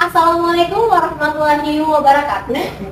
Assalamualaikum warahmatullahi wabarakatuh.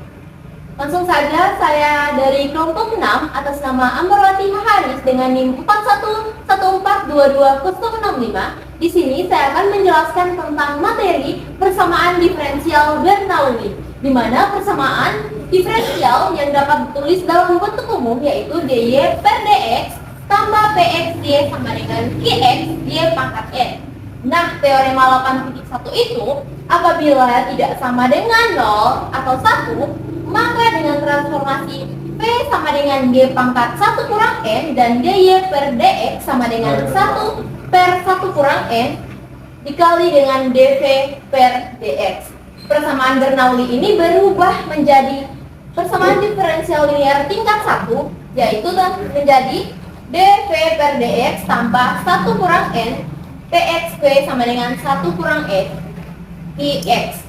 Langsung saja saya dari kelompok 6 atas nama Ambarwati Haris dengan NIM 41142265. Di sini saya akan menjelaskan tentang materi persamaan diferensial Bernoulli, di mana persamaan diferensial yang dapat ditulis dalam bentuk umum yaitu dy per dx tambah px y sama dengan qx y pangkat n. Nah, teorema 8.1 itu apabila tidak sama dengan 0 atau 1, maka dengan transformasi P sama dengan Y pangkat 1 kurang N dan dy per dx sama dengan 1 per 1 kurang N dikali dengan dv per dx. Persamaan Bernoulli ini berubah menjadi persamaan diferensial linear tingkat 1, yaitu menjadi dv per dx tambah 1 kurang N pxp sama dengan 1 kurang N Px.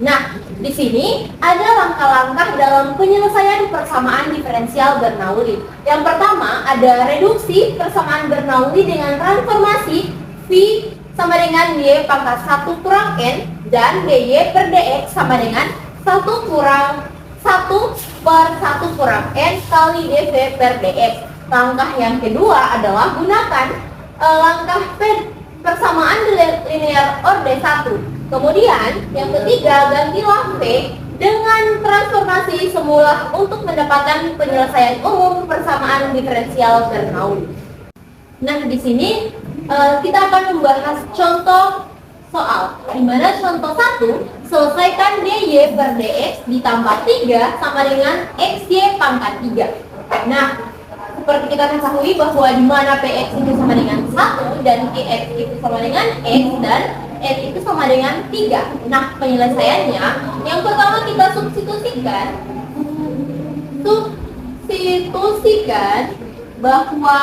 Nah, di sini ada langkah-langkah dalam penyelesaian persamaan diferensial Bernoulli. Yang pertama ada reduksi persamaan Bernoulli dengan transformasi V sama dengan Y pangkat 1 kurang N dan dy per dx sama dengan 1 kurang 1 per 1 kurang N kali dv per dx. Langkah yang kedua adalah gunakan langkah persamaan linear orde 1. Kemudian yang ketiga gantilah P dengan transformasi semula untuk mendapatkan penyelesaian umum persamaan diferensial Bernoulli. Nah, di sini kita akan membahas contoh soal, di mana contoh 1 selesaikan dy per dx ditambah 3 sama dengan xy pangkat 3. Nah, seperti kita ketahui bahwa di mana px itu sama dengan 1 dan qx itu sama dengan x dan n itu sama dengan 3. Nah, penyelesaiannya yang pertama kita substitusikan bahwa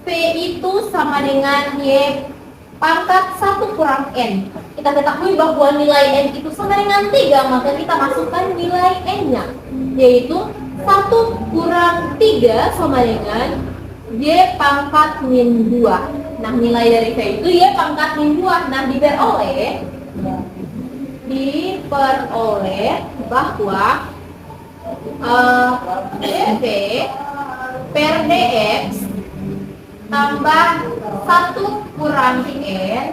p itu sama dengan y pangkat 1 kurang n. Kita ketahui bahwa nilai n itu sama dengan 3, maka kita masukkan nilai n-nya, yaitu 1 kurang 3 sama dengan y pangkat min 2. Nah, nilai dari V itu y pangkat min 2. Nah, diperoleh bahwa dv per dx tambah 1 kurang n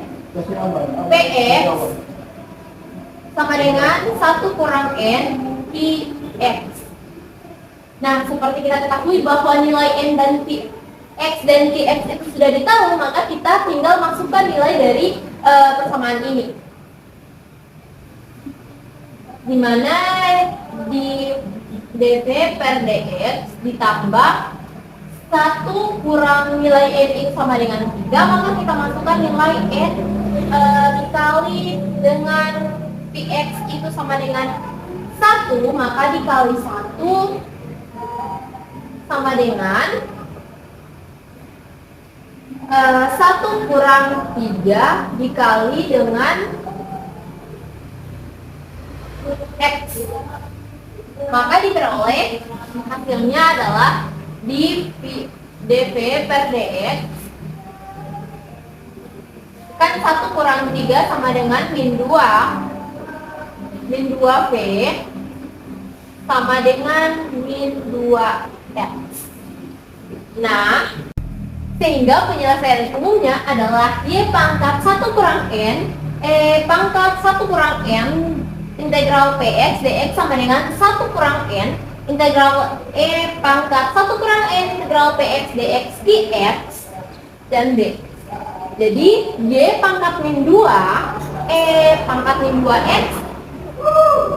px sama dengan 1 kurang n qx. Nah, seperti kita ketahui bahwa nilai n dan x dan qx itu sudah ditahu, maka kita tinggal masukkan nilai dari persamaan ini, di mana di dv per dx ditambah 1 kurang nilai n itu sama dengan 3, maka kita masukkan nilai n dikali dengan px itu sama dengan 1, maka dikali 1 sama dengan 1 kurang 3 dikali dengan x. Maka diperoleh hasilnya adalah di dv per dx kan 1 kurang 3 sama dengan min 2 v sama dengan min 2 x. Nah, sehingga penyelesaian umumnya adalah y pangkat 1 kurang n pangkat 1 kurang n integral px dx sama dengan 1 kurang n integral pangkat 1 kurang n integral px dx dx dan d. Jadi y pangkat min 2 pangkat min 2x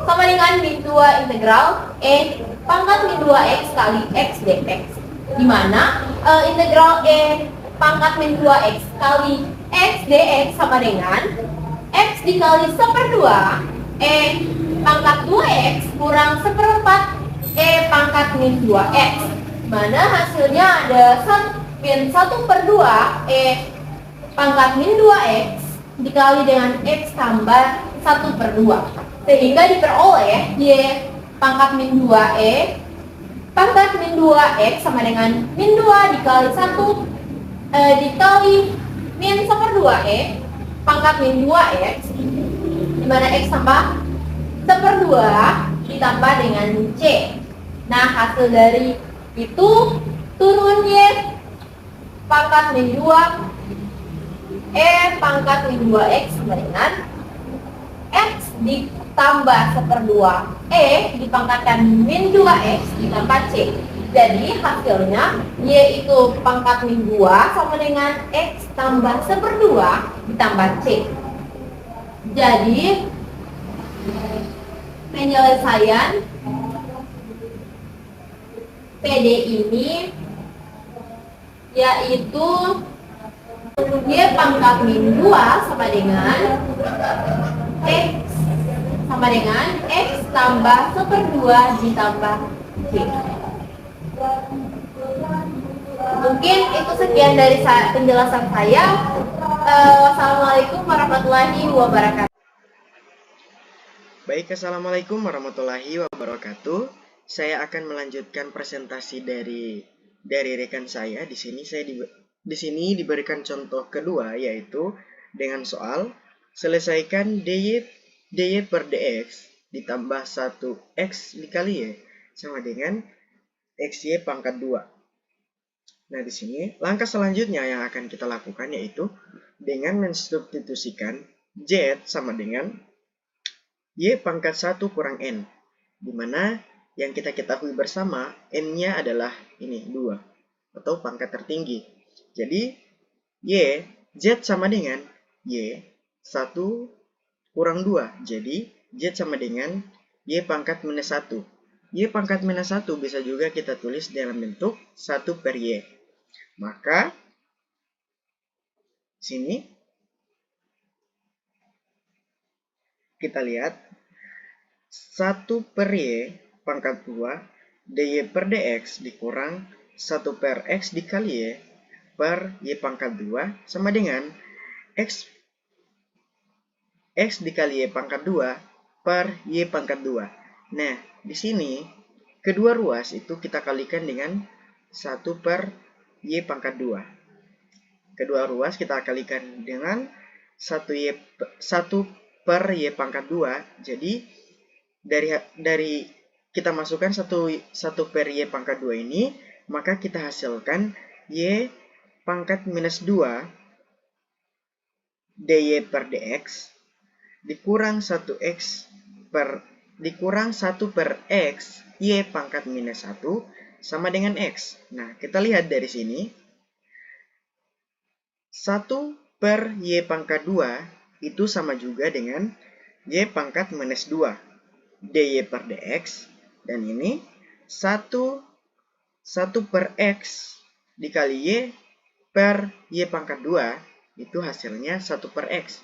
sama dengan min 2 integral pangkat min 2x kali x dx, di mana integral pangkat min 2x kali x dx sama dengan x dikali 1/2 pangkat 2x kurang 1/4 pangkat min 2x, mana hasilnya ada min 1/2 pangkat min 2x dikali dengan x tambah 1/2, sehingga diperoleh y pangkat min 2 pangkat min 2x sama dengan min 2 dikali 1 dikali min 1/2 pangkat min 2x, mana X tambah 1/2 ditambah dengan C. Nah, hasil dari itu turun Y pangkat min 2 pangkat min 2X sama dengan X ditambah 1/2 dipangkatkan min 2X ditambah C. Jadi hasilnya Y itu pangkat min 2 sama dengan X tambah 1/2 ditambah C. Jadi penyelesaian PD ini yaitu Y pangkat min 2 sama dengan X tambah 1/2 ditambah C. Mungkin itu sekian dari penjelasan saya. Wassalamualaikum warahmatullahi wabarakatuh. Baik, assalamualaikum warahmatullahi wabarakatuh. Saya akan melanjutkan presentasi dari rekan saya. Di sini diberikan contoh kedua, yaitu dengan soal selesaikan dy per dx ditambah 1x dikali y sama dengan xy pangkat 2. Nah, di sini langkah selanjutnya yang akan kita lakukan yaitu dengan mensubstitusikan z sama dengan y pangkat 1 kurang n, di mana yang kita ketahui bersama n-nya adalah ini 2 atau pangkat tertinggi. Jadi z sama dengan y 1 kurang 2. Jadi z sama dengan y pangkat minus 1. Y pangkat minus 1 bisa juga kita tulis dalam bentuk 1 per y. Maka sini kita lihat 1 per y pangkat 2 dy per dx dikurang 1 per x dikali y per y pangkat 2 sama dengan x dikali y pangkat 2 per y pangkat 2. Nah, di sini kedua ruas itu kita kalikan dengan 1 per y pangkat 2. Kedua ruas kita kalikan dengan 1 per y pangkat 2. Jadi dari kita masukkan 1 per y pangkat 2 ini, maka kita hasilkan y pangkat minus 2 dy per dx dikurang 1 per x y pangkat minus 1 sama dengan x. Nah, kita lihat dari sini 1 per y pangkat 2 itu sama juga dengan y pangkat minus 2 dy per dx, dan ini 1 per x dikali y per y pangkat 2 itu hasilnya 1 per x.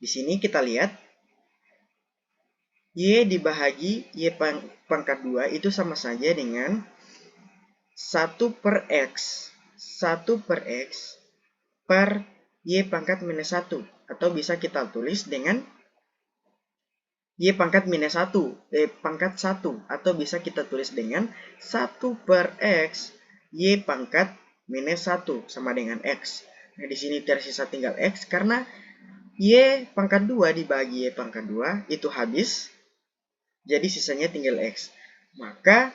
Di sini kita lihat y dibahagi y pangkat 2 itu sama saja dengan 1 per x per y pangkat minus 1, atau bisa kita tulis dengan y pangkat minus 1, pangkat 1, atau bisa kita tulis dengan 1 per x y pangkat minus 1 sama dengan x. Nah, di sini tersisa tinggal x karena y pangkat 2 dibagi y pangkat 2 itu habis, jadi sisanya tinggal x. Maka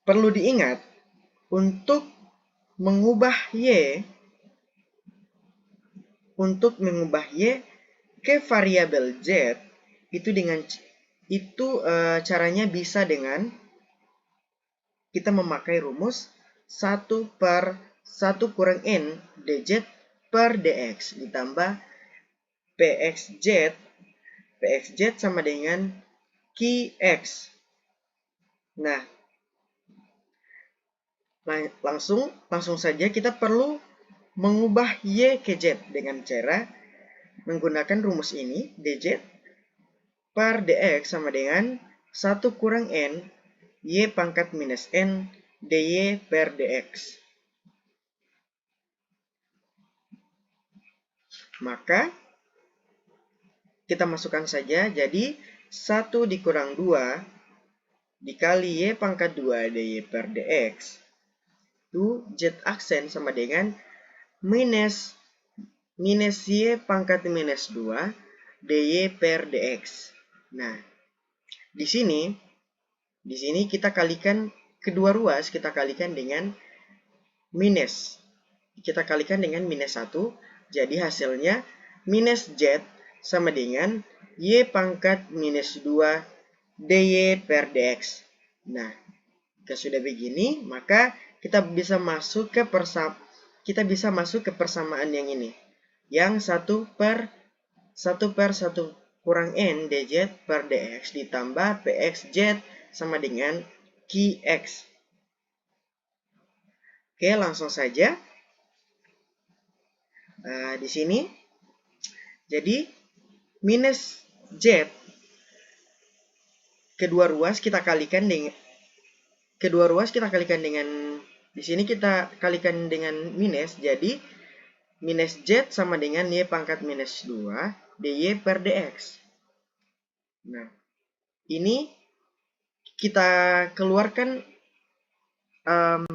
perlu diingat untuk mengubah y ke variabel z itu caranya bisa dengan kita memakai rumus 1 per 1 kurang n dz per dx ditambah pxz sama dengan qx. Nah, langsung saja kita perlu mengubah y ke z dengan cara menggunakan rumus ini, dz per dx sama dengan 1 kurang n y pangkat minus n dy per dx. Maka kita masukkan saja, jadi 1 dikurang 2 dikali y pangkat 2 dy per dx itu z aksen sama dengan minus minus Y pangkat minus 2 dy per dx. Nah, di sini kita kalikan kedua ruas, kita kalikan dengan minus. Kita kalikan dengan minus 1, jadi hasilnya minus Z sama dengan Y pangkat minus 2 dy per dx. Nah, jika sudah begini, maka kita bisa masuk ke persamaan yang ini. Yang 1 per 1 kurang N dz per dx ditambah pxz sama dengan qx. Oke, langsung saja. Di sini, jadi minus z kedua ruas kita kalikan dengan di sini kita kalikan dengan minus, jadi minus z sama dengan y pangkat minus 2 dy per dx. Nah, ini kita keluarkan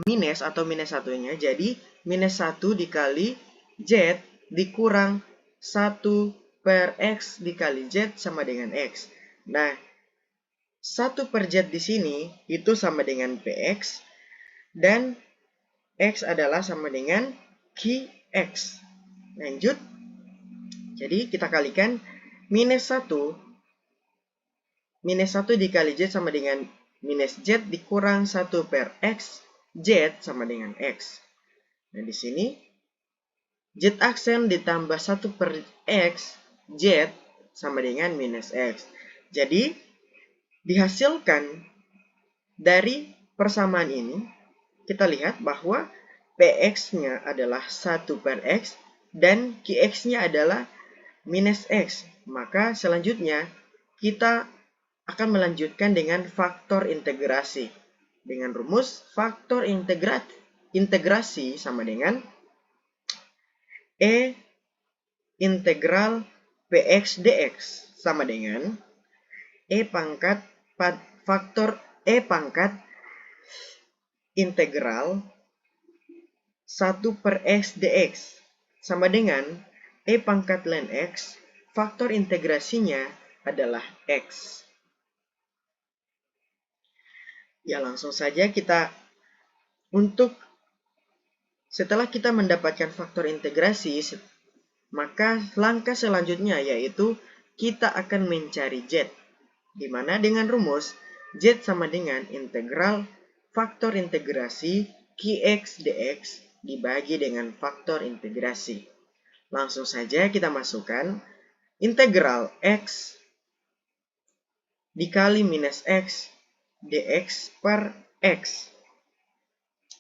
minus atau minus satunya, jadi minus 1 dikali z dikurang 1 per x dikali z sama dengan x. Nah, 1 per z di sini itu sama dengan px, dan x adalah sama dengan qx. Lanjut, jadi kita kalikan minus 1 dikali z sama dengan minus z dikurang 1 per x, z sama dengan x. Nah, di sini z aksen ditambah 1 per x, z sama dengan minus x. Jadi, dihasilkan dari persamaan ini, kita lihat bahwa px-nya adalah 1 per x, dan qx-nya adalah minus x. Maka selanjutnya, kita akan melanjutkan dengan faktor integrasi. Dengan rumus faktor integrasi sama dengan E integral px dx sama dengan E pangkat faktor E pangkat integral 1 per x dx sama dengan E pangkat ln x, faktor integrasinya adalah x. Ya, langsung saja setelah kita mendapatkan faktor integrasi, maka langkah selanjutnya yaitu kita akan mencari z, di mana dengan rumus z sama dengan integral faktor integrasi qx dx dibagi dengan faktor integrasi. Langsung saja kita masukkan integral x dikali minus x dx per x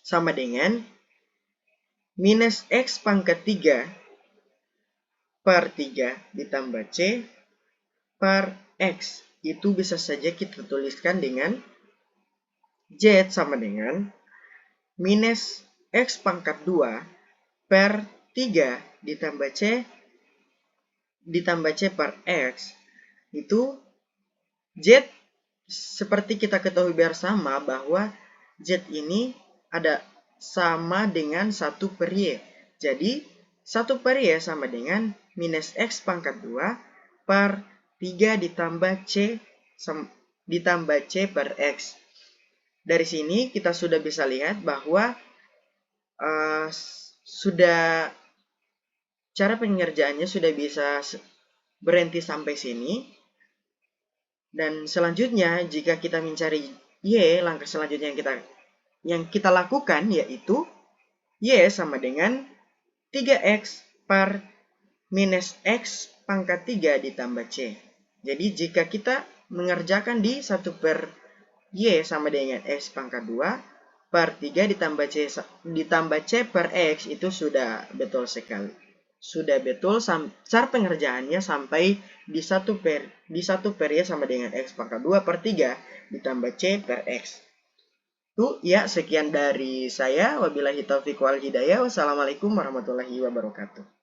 sama dengan minus x pangkat 3 per 3 ditambah c per x. Itu bisa saja kita tuliskan dengan z sama dengan minus x pangkat 2 per 3 ditambah c per x. Itu z, seperti kita ketahui bersama bahwa z ini ada sama dengan 1 per y. Jadi, 1 per y sama dengan minus x pangkat 2 per 3 ditambah c per x. Dari sini kita sudah bisa lihat bahwa cara pengerjaannya sudah bisa berhenti sampai sini. Dan selanjutnya, jika kita mencari y, langkah selanjutnya yang kita lakukan yaitu y sama dengan 3x per minus x pangkat 3 ditambah c. Jadi, jika kita mengerjakan di 1 per y sama dengan x pangkat 2 per 3 ditambah c per x, itu sudah betul sekali. Sudah betul cara pengerjaannya sampai di 1 per y sama dengan x pangkat 2 per 3 ditambah c per x. Itu ya, sekian dari saya. Wabillahi taufiq wal hidayah. Wassalamualaikum warahmatullahi wabarakatuh.